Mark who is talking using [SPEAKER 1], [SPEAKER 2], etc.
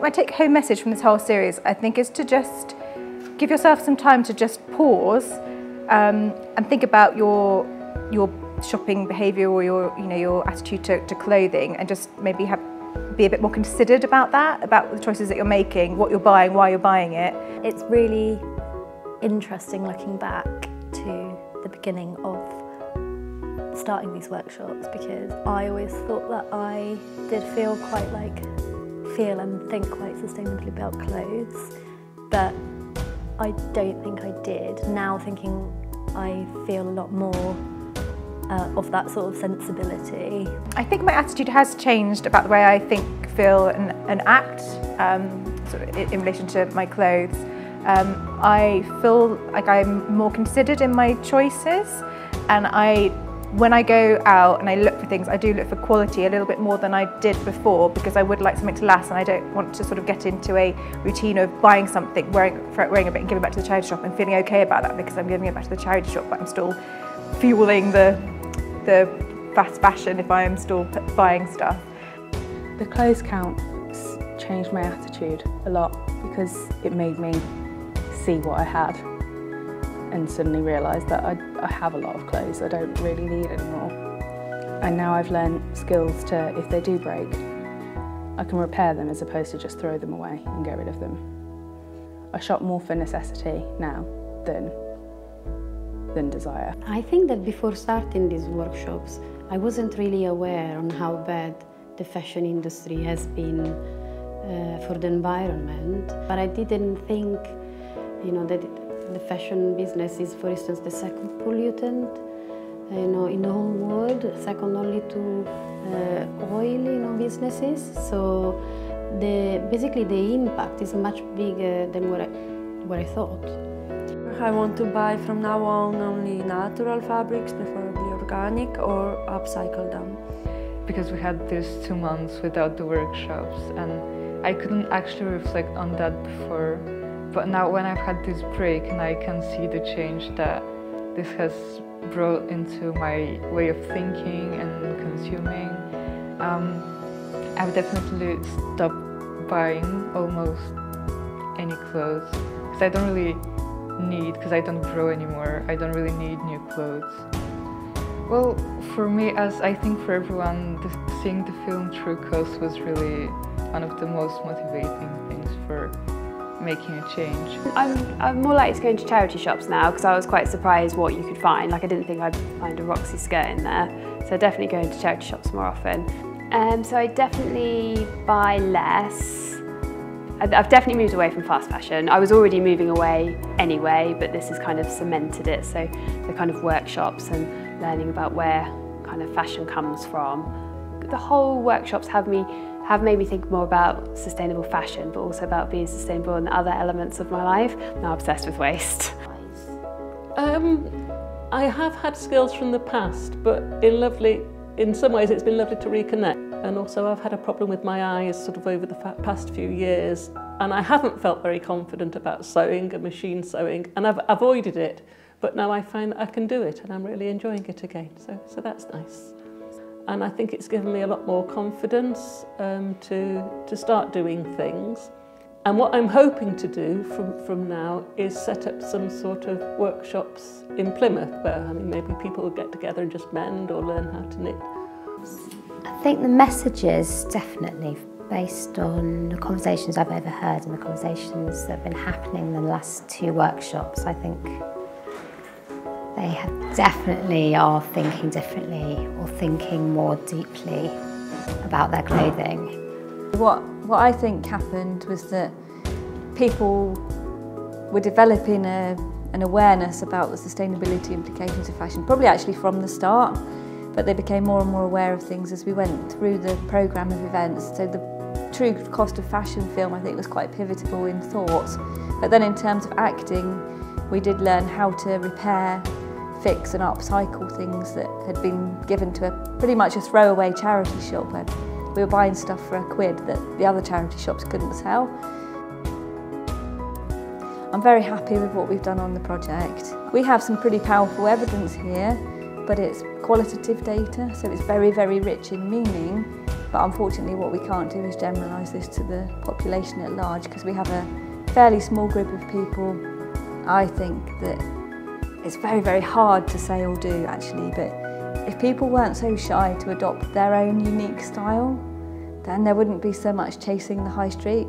[SPEAKER 1] My take-home message from this whole series, I think, is to just give yourself some time to just pause and think about your shopping behaviour or your attitude to clothing, and just maybe be a bit more considered about that, about the choices that you're making, what you're buying, why you're buying it.
[SPEAKER 2] It's really interesting looking back to the beginning of starting these workshops, because I always thought that I did feel and think quite sustainably about clothes, but I don't think I did. Now thinking, I feel a lot more of that sort of sensibility.
[SPEAKER 1] I think my attitude has changed about the way I think, feel and act sort of in relation to my clothes. I feel like I'm more considered in my choices, and when I go out and I look for things, I do look for quality a little bit more than I did before, because I would like something to last, and I don't want to sort of get into a routine of buying something, wearing a bit and giving it back to the charity shop and feeling okay about that because I'm giving it back to the charity shop, but I'm still fueling the fast fashion if I am still buying stuff.
[SPEAKER 3] The clothes counts changed my attitude a lot, because it made me see what I had and suddenly realise that I have a lot of clothes I don't really need anymore. And now I've learned skills to, if they do break, I can repair them as opposed to just throw them away and get rid of them. I shop more for necessity now than desire.
[SPEAKER 4] I think that before starting these workshops, I wasn't really aware on how bad the fashion industry has been for the environment. But I didn't think, that the fashion business is, for instance, the second pollutant, in the whole world, second only to oil, businesses. So basically the impact is much bigger than what I thought.
[SPEAKER 5] I want to buy from now on only natural fabrics, preferably organic, or upcycle them.
[SPEAKER 6] Because we had these 2 months without the workshops, and I couldn't actually reflect on that before. But now when I've had this break and I can see the change that this has brought into my way of thinking and consuming, I've definitely stopped buying almost any clothes, because I don't really need, because I don't grow anymore, I don't really need new clothes. Well, for me, as I think for everyone, seeing the film True Cost was really one of the most motivating things for making a change.
[SPEAKER 7] I'm more likely to go into charity shops now, because I was quite surprised what you could find. I didn't think I'd find a Roxy skirt in there, so I definitely go into charity shops more often. So I definitely buy less. I've definitely moved away from fast fashion. I was already moving away anyway, but this has kind of cemented it. So the kind of workshops and learning about where kind of fashion comes from. The whole workshops have made me think more about sustainable fashion, but also about being sustainable in other elements of my life. I'm now obsessed with waste.
[SPEAKER 8] I have had skills from the past, but in some ways it's been lovely to reconnect. And also I've had a problem with my eyes sort of over the past few years, and I haven't felt very confident about sewing and machine sewing, and I've avoided it, but now I find that I can do it and I'm really enjoying it again, so that's nice. And I think it's given me a lot more confidence to start doing things. And what I'm hoping to do from now is set up some sort of workshops in Plymouth where maybe people will get together and just mend or learn how to knit.
[SPEAKER 9] I think the message is definitely based on the conversations I've overheard and the conversations that have been happening in the last 2 workshops. I think they definitely are thinking differently or thinking more deeply about their clothing.
[SPEAKER 10] What I think happened was that people were developing an awareness about the sustainability implications of fashion, probably actually from the start, but they became more and more aware of things as we went through the programme of events. So the True Cost of Fashion film, I think, was quite pivotal in thought. But then in terms of acting, we did learn how to repair, fix and upcycle things that had been given to pretty much a throwaway charity shop where we were buying stuff for £1 that the other charity shops couldn't sell. I'm very happy with what we've done on the project. We have some pretty powerful evidence here, but it's qualitative data, so it's very, very rich in meaning. But unfortunately what we can't do is generalise this to the population at large, because we have a fairly small group of people. I think that it's very, very hard to say or do actually, but if people weren't so shy to adopt their own unique style, then there wouldn't be so much chasing the high street.